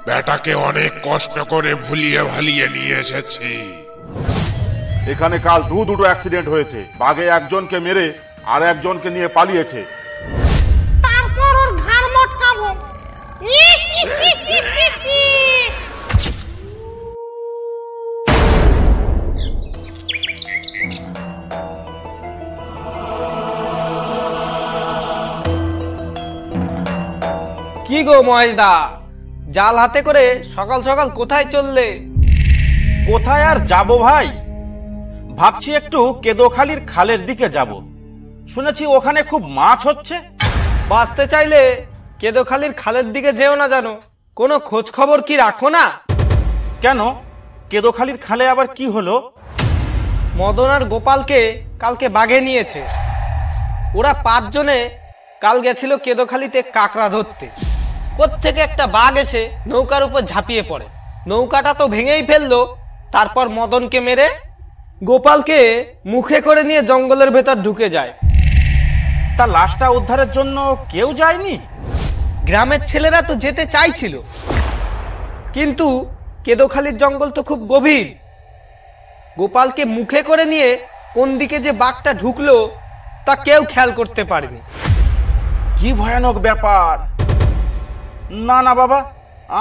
বেটাকে অনেক কষ্ট করে ভুলিয়ে ভালিয়ে নিয়ে এসেছি। এখানে কাল দুটো অ্যাক্সিডেন্ট হয়েছে, বাঘে একজনকে মেরে আর একজনকে নিয়ে পালিয়েছে। তারপর ওর ঘাড় মটকাবো। কি গো মহেশদা, জাল হাতে করে সকাল সকাল কোথায় চললে? কোথায় আর যাব ভাই, ভাবছি একটু কেদোখালির খালের দিকে যাব। শুনেছি ওখানে খুব মাছ হচ্ছে। বাঁচতে চাইলে কেদোখালির খালের দিকে যেও না, জানো কোনো খোঁজ খবর কি রাখো না? কেন, কেদোখালির খালে আবার কি হলো? মদন আর গোপালকে কালকে বাঘে নিয়েছে। ওরা 5 জনে কাল গেছিল কেদোখালিতে কাঁকড়া ধরতে। কোত্থেকে একটা বাঘ এসে নৌকার উপর ঝাঁপিয়ে পড়ে, নৌকাটা তো ভেঙেই ফেললো। তারপর মদনকে মেরে গোপালকে মুখে করে নিয়ে জঙ্গলের ভেতর ঢুকে যায়। তা লাশটা উদ্ধারের জন্য কেউ যায়নি? গ্রামের ছেলেরা তো যেতে চাইছিল, কিন্তু কেদোখালির জঙ্গল তো খুব গভীর। গোপালকে মুখে করে নিয়ে কোন দিকে যে বাঘটা ঢুকলো তা কেউ খেয়াল করতে পারেনি। কি ভয়ানক ব্যাপার! না না বাবা,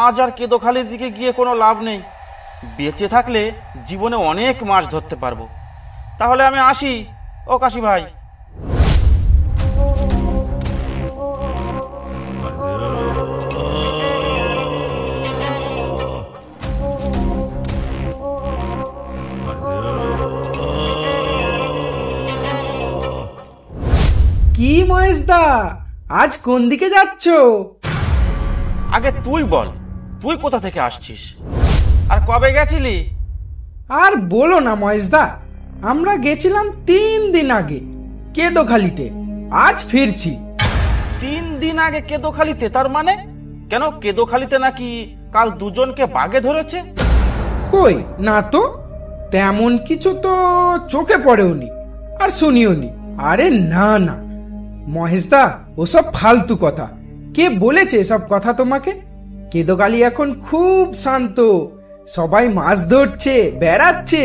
আজ আর কেদোখালির দিকে গিয়ে কোনো লাভ নেই। বেঁচে থাকলে জীবনে অনেক মাছ ধরতে পারবো। তাহলে আমি আসি ও কাশি ভাই। কি মহেশদা, আজ কোন দিকে যাচ্ছ? আগে তুই বল, তুই কোথা থেকে আসছিস আর কবে গেছিলি? আর বলো না মহেশদা, আমরা গেছিলাম 3 দিন আগে কেদোখালিতে, আজ ফিরছি। 3 দিন আগে কেদোখালিতে? তার মানে কেন, কেদোখালিতে নাকি কাল 2 জনকে বাঘে ধরেছে? কই না তো, তেমন কিছু তো চোখে পড়েওনি আর শুনিওনি। আরে না না মহেশদা, ওসব ফালতু কথা। কে বলেছে এসব কথা তোমাকে? কেদোখালি এখন খুব শান্ত, সবাই মাছ ধরছে, বেড়াচ্ছে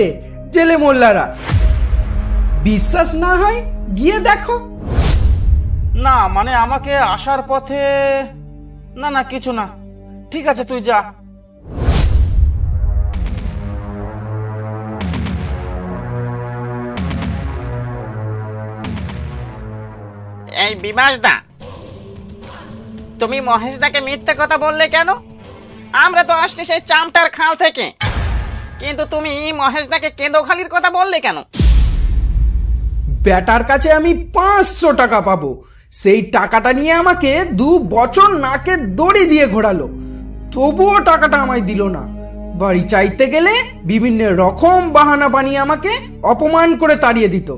জেলে মোল্লারা। বিশ্বাস না হয় গিয়ে দেখো। না মানে আমাকে আসার পথে? না না কিছু না, ঠিক আছে তুই যা। এই বিভাসদা, তুমি মহেশদাকে মিথ্যে কথা বললে কেন? আমরা তো আসছি সেই চামটার খাল থেকে, কিন্তু তুমি মহেশদাকে কেদোখালির কথা বললে কেন? বেটার কাছে আমি 500 টাকা পাবো, সেই টাকাটা নিয়ে আমাকে 2 বছর নাকে দড়ি দিয়ে ঘোরালো, তবুও টাকাটা আমায় দিল না। বাড়ি চাইতে গেলে বিভিন্ন রকম বাহানা বানিয়ে আমাকে অপমান করে তাড়িয়ে দিত।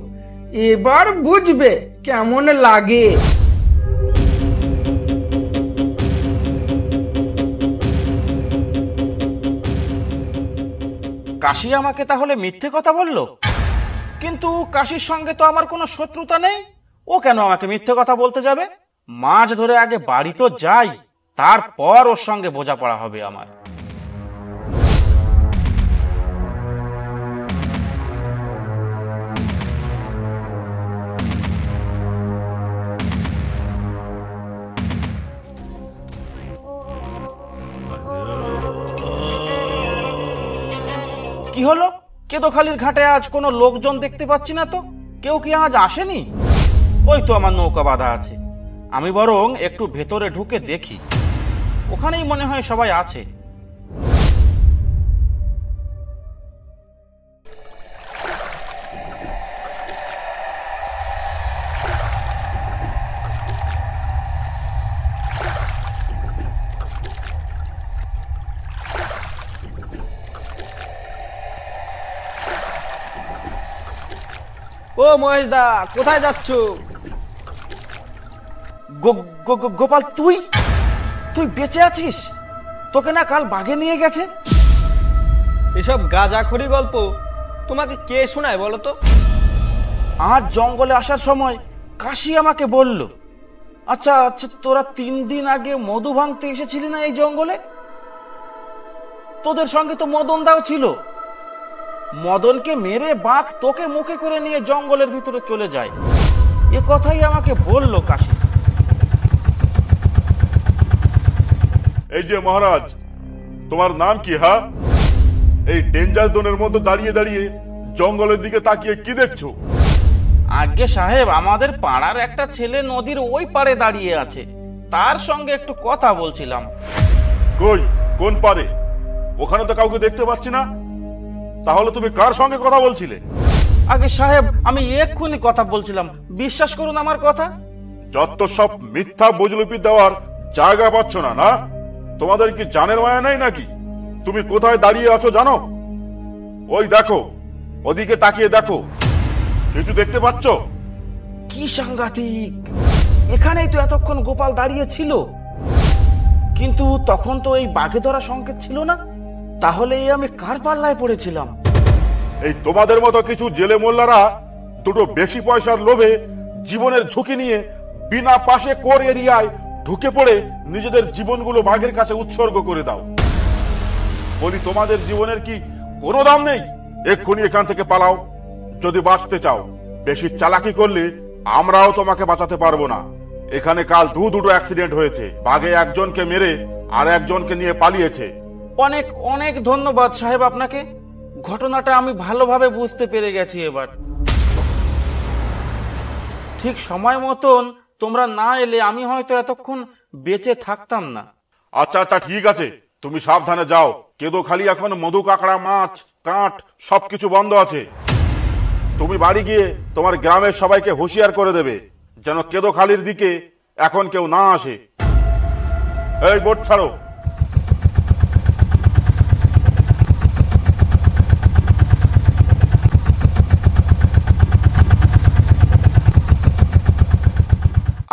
এবার বুঝবে কেমন লাগে। কাশি আমাকে তাহলে মিথ্যে কথা বললো? কিন্তু কাশির সঙ্গে তো আমার কোনো শত্রুতা নেই, ও কেন আমাকে মিথ্যে কথা বলতে যাবে? মাছ ধরে আগে বাড়ি তো যাই, তারপর ওর সঙ্গে বোঝাপড়া হবে আমার। কি হলো, কেদোখালির ঘাটে আজ কোনো লোকজন দেখতে পাচ্ছি না তো। কেউ কি আজ আসেনি? ওই তো আমার নৌকা বাঁধা আছে, আমি বরং একটু ভেতরে ঢুকে দেখি, ওখানেই মনে হয় সবাই আছে। ও মহেশদা, কোথায় যাচ্ছ? গোপাল, তুই তুই বেঁচে আছিস? তোকে না কাল বাঘে নিয়ে গেছে? এসব গাঁজাখড়ি গল্প তোমাকে কে শোনায় বলো তো? আজ জঙ্গলে আসার সময় কাশি আমাকে বলল। আচ্ছা আচ্ছা, তোরা 3 দিন আগে মধু ভাঙতে এসেছিলি না এই জঙ্গলে? তোদের সঙ্গে তো মদন দাও ছিল। মদনকে মেরে বাঘ তোকে মুখে করে নিয়ে জঙ্গলের ভিতরে চলে যায়, এ কথাই আমাকে বলল কাশি। এই যে মহারাজ, তোমার নাম কি? হ্যাঁ, এই ডেঞ্জার জোনের মধ্যে দাঁড়িয়ে দাঁড়িয়ে জঙ্গলের দিকে তাকিয়ে কি দেখছো? আজ্ঞে সাহেব, আমাদের পাড়ার একটা ছেলে নদীর ওই পাড়ে দাঁড়িয়ে আছে, তার সঙ্গে একটু কথা বলছিলাম। কই, কোন পারে? ওখানে তো কাউকে দেখতে পাচ্ছি না। তাহলে তুমি কার সঙ্গে কথা বলছিলে? আগে সাহেব, আমি এক্ষুনি কথা বলছিলাম, বিশ্বাস করুন আমার কথা। যত সব মিথ্যা বুজলুপি দেওয়ার জায়গা পাচ্ছ না, না? তোমাদের কি জানের মায়া নাই নাকি? তুমি কোথায় দাঁড়িয়ে আছো জানো? ওই দেখো, ওদিকে তাকিয়ে দেখো, কিছু দেখতে পাচ্ছ? কি সাংঘাতিক! এখানেই তো এতক্ষণ গোপাল দাঁড়িয়ে ছিল, কিন্তু তখন তো এই বাঘে ধরা সংকেত ছিল না। তাহলে আমি কার পাল্লায় পড়েছিলাম? এই তোমাদের মতো কিছু জেলে মোল্লারা দুটো বেশি পয়সার লোভে জীবনের ঝুঁকি নিয়ে বিনা পাশে কোর এরিয়ায় ঢুকে পড়ে নিজেদের জীবনগুলো বাঘের কাছে উৎসর্গ করে দাও। বলি, তোমাদের জীবনের কি কোনো দাম নেই? এক্ষুনি এখান থেকে পালাও যদি বাঁচতে চাও। বেশি চালাকি করলে আমরাও তোমাকে বাঁচাতে পারবো না। এখানে কাল দুটো অ্যাক্সিডেন্ট হয়েছে, বাঘে একজনকে মেরে আর একজনকে নিয়ে পালিয়েছে। অনেক অনেক ধন্যবাদ সাহেব আপনাকে, ঘটনাটা আমি ভালোভাবে বুঝতে পেরে গেছি এবার। ঠিক সময় মতন তোমরা না এলে আমি হয়তো এতক্ষণ বেঁচে থাকতাম না। আচ্ছা আচ্ছা, ঠিক আছে, তুমি সাবধানে যাও। কেদোখালি এখন মধু, কাঁকড়া, মাছ, কাঠ সবকিছু বন্ধ আছে। তুমি বাড়ি গিয়ে তোমার গ্রামের সবাইকে হুঁশিয়ার করে দেবে যেন কেদোখালির দিকে এখন কেউ না আসে। এই বোট ছাড়ো।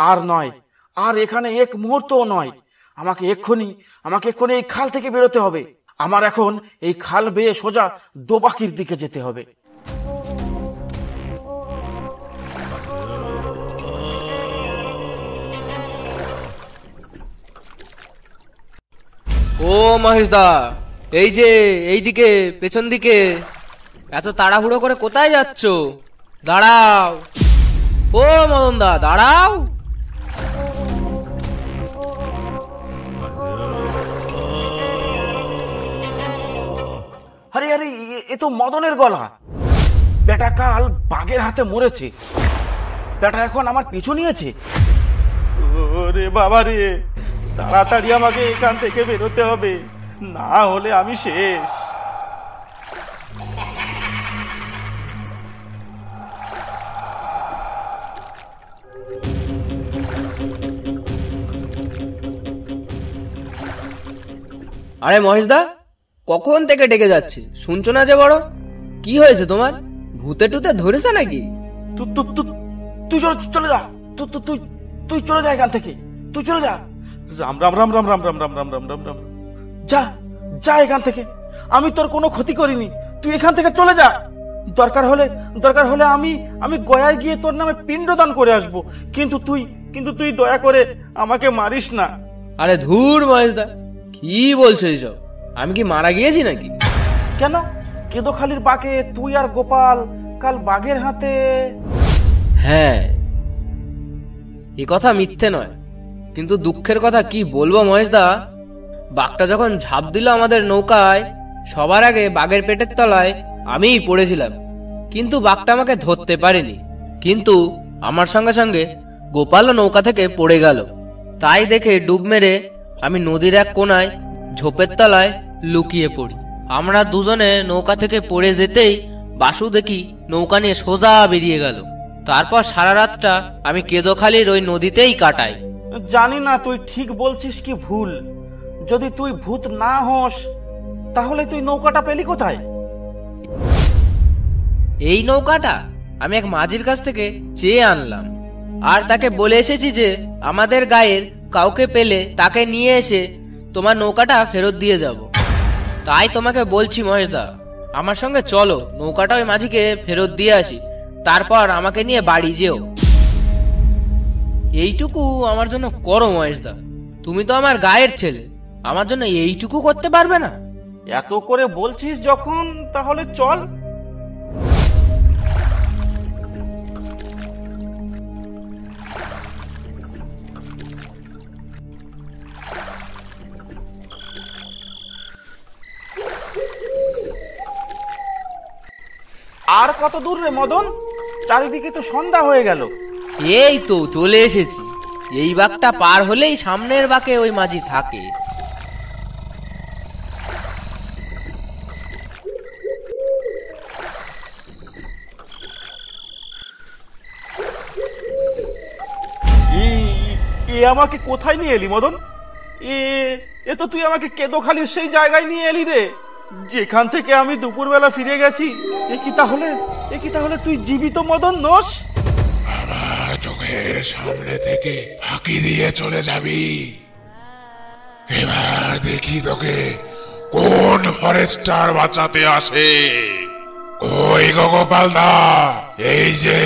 আর নয়, আর এখানে এক মুহূর্তও নয়। আমাকে এক্ষুনি এই খাল থেকে বেরোতে হবে। আমার এখন এই খাল বেয়ে সোজা দোবাকির দিকে যেতে হবে। ও মহেশদা, এই যে এইদিকে, পেছন দিকে। এত তাড়াহুড়ো করে কোথায় যাচ্ছ? দাঁড়াও। ও মদনদা, দাঁড়াও। আরে আরে, এ তো মদনের গলা। বেটা কাল বাঘের হাতে মরেছে, বেটা এখন আমার পিছু নিয়েছে। ওরে বাবা রে, তাড়াতাড়ি আমাকে এখান থেকে বেরোতে হবে, না হলে আমি শেষ। আরে মহেশদা, কখন থেকে ডেকে যাচ্ছি, শুনছো না যে? বড় কি হয়েছে তোমার? ভূতে টুতে ধরেছে নাকি? তুই চলে যা, তুই চলে যা এখান থেকে, তুই চলে যা। রাম রাম রাম রাম রাম রাম রাম রাম রাম রাম রাম। যা যা এখান থেকে, আমি তোর কোনো ক্ষতি করিনি, তুই এখান থেকে চলে যা। দরকার হলে আমি গয়ায় গিয়ে তোর নামে পিণ্ডদান করে আসবো, কিন্তু তুই দয়া করে আমাকে মারিস না। আরে ধুর মহেশদা, কি বলছো এইসব? আমি কি মারা গিয়েছি নাকি? কেন? কেদোখালির বাঘে তুই আর গোপাল কাল বাঘের হাতে। হ্যাঁ, এ কথা মিথ্যে নয়, কিন্তু দুঃখের কথা কি বলবো মহেশদা, বাঘটা যখন ঝাঁপ দিল আমাদের নৌকায়, সবার আগে বাঘের পেটের তলায় আমিই পড়েছিলাম, কিন্তু বাঘটা আমাকে ধরতে পারেনি। কিন্তু আমার সঙ্গে সঙ্গে গোপালও নৌকা থেকে পড়ে গেল। তাই দেখে ডুব মেরে আমি নদীর এক কোনায় ঝোপের তলায় লুকিয়ে পড়ি। আমরা দুজনে নৌকা থেকে পড়ে যেতেই বাসু দেখি নৌকা নিয়ে সোজা বেরিয়ে গেল। তারপর সারা রাতটা আমি কেদোখালির ওই নদীতেই কাটাই। জানি না তুই ঠিক বলছিস কি ভুল। যদি তুই ভূত না হোস, তাহলে তুই নৌকাটা পেলি কোথায়? এই নৌকাটা আমি এক মাঝির কাছ থেকে চেয়ে আনলাম, আর তাকে বলে এসেছি যে আমাদের গায়ের কাউকে পেলে তাকে নিয়ে এসে তোমার নৌকাটা ফেরত দিয়ে যাব। তাই তোমাকে বলছি মহেশদা, আমার সঙ্গে চলো, নৌকাটা ওই মাঝিকে ফেরত দিয়ে আসি, তারপর আমাকে নিয়ে বাড়ি যেও। এইটুকু আমার জন্য করো মহেশদা, তুমি তো আমার গায়ের ছেলে, আমার জন্য এইটুকু করতে পারবে না? এত করে বলছিস যখন, তাহলে চল। আর কত দূর রে মদন? চারিদিকে তো সন্ধ্যা হয়ে গেল। এই তো চলে এসেছি। এই বাঁকটা পার হলেই সামনের বাঁকে ওই মাঝি থাকে। এ আমাকে কোথায় নিয়ে এলি মদন? এ তো তুই আমাকে কেদোখালির সেই জায়গায় নিয়ে এলি রে, যেখান থেকে আমি দুপুরবেলা ফিরে গেছি। এ কি তাহলে তুই জীবিত মদন নোস? আমার চোখের সামনে থেকে ফাঁকি দিয়ে চলে যাবি। এবার দেখি তোকে কোন ফরেস্টার বাঁচাতে আসে। কই গো গোপালদা, এই যে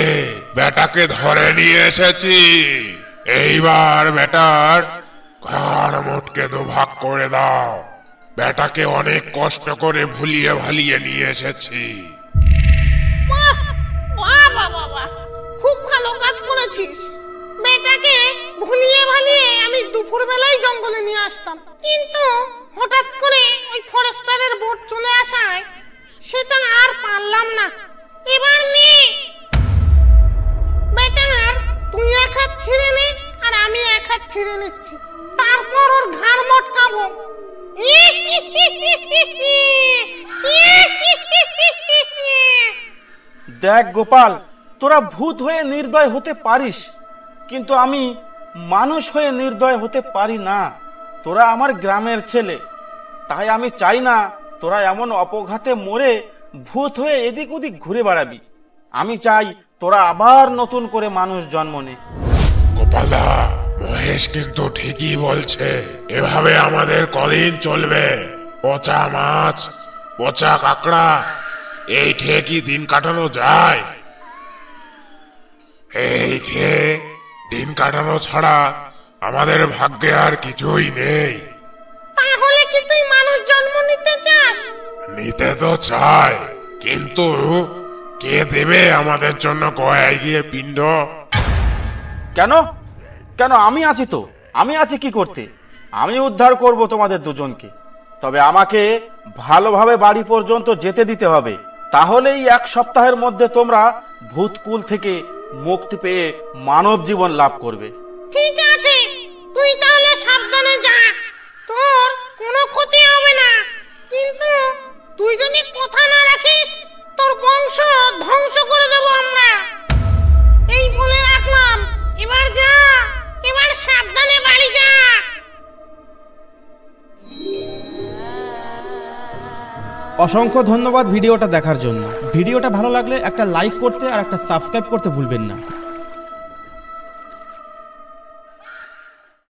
বেটাকে ধরে নিয়ে এসেছি। এইবার বেটার ঘাড় মোটকে দুভাগ করে দাও। বেটাকে অনেক কষ্ট করে ভুলিয়ে ভালিয়ে নিয়ে এসেছি। বাহ বাহ বাহ বাহ, খুব ভালো কাজ করেছিস। বেটাকে ভুলিয়ে ভালিয়ে আমি দুপুর বেলায় জঙ্গলে নিয়ে আসতাম, কিন্তু হঠাৎ করে ওই ফরেস্টারের বোট চলে আসায় সেটা আর পারলাম না। এবার নে বেটার, তুই এক হাত ছিঁড়ে নে আর আমি এক হাত ছিঁড়ে নিচ্ছি, তারপর ওর ঘাড় মটকাবো। দেখ গোপাল, তোরা ভূত হয়ে নির্দয় হতে পারিস, কিন্তু আমি মানুষ হয়ে নির্দয় হতে পারি না। তোরা আমার গ্রামের ছেলে, তাই আমি চাই না তোরা এমন অপঘাতে মরে ভূত হয়ে এদিক ওদিক ঘুরে বেড়াবি। আমি চাই তোরা আবার নতুন করে মানুষ জন্ম নে। গোপালদা, মহেশ কিন্তু ঠিকই বলছে। এভাবে আমাদের কদিন চলবে? পচা মাছ, পচা কাঁকড়া, এই খেয়ে কি দিন কাটানো যায়? এই খেয়ে দিন কাটানো ছাড়া আমাদের ভাগ্যে আর কিছুই নেই। তাহলে কি তুই মানুষ জন্ম নিতে চাস? নিতে তো চাই, কিন্তু কে দেবে আমাদের জন্য গয়ায় গিয়ে পিণ্ড? কেন কেন আমি আছি তো, আমি আছি কি করতে? আমি উদ্ধার করব তোমাদের দুজনকে, তবে আমাকে ভালোভাবে বাড়ি পর্যন্ত যেতে দিতে হবে। তাহলেই 1 সপ্তাহের মধ্যে তোমরা ভূতকুল থেকে মুক্তি পেয়ে মানব জীবন লাভ করবে। ঠিক আছে, তুই তাহলে সাবধানে যা, তোর কোনো ক্ষতি হবে না। কিন্তু তুই যদি কথা না রাখিস, তোর বংশ ধ্বংস করে দেব আমরা। এই বলে রাখলাম। এবার যা, এবার সাবধানে বাড়ি যা। অসংখ্য ধন্যবাদ ভিডিওটা দেখার জন্য। ভিডিওটা ভালো লাগলে একটা লাইক করতে আর একটা সাবস্ক্রাইব করতে ভুলবেন না।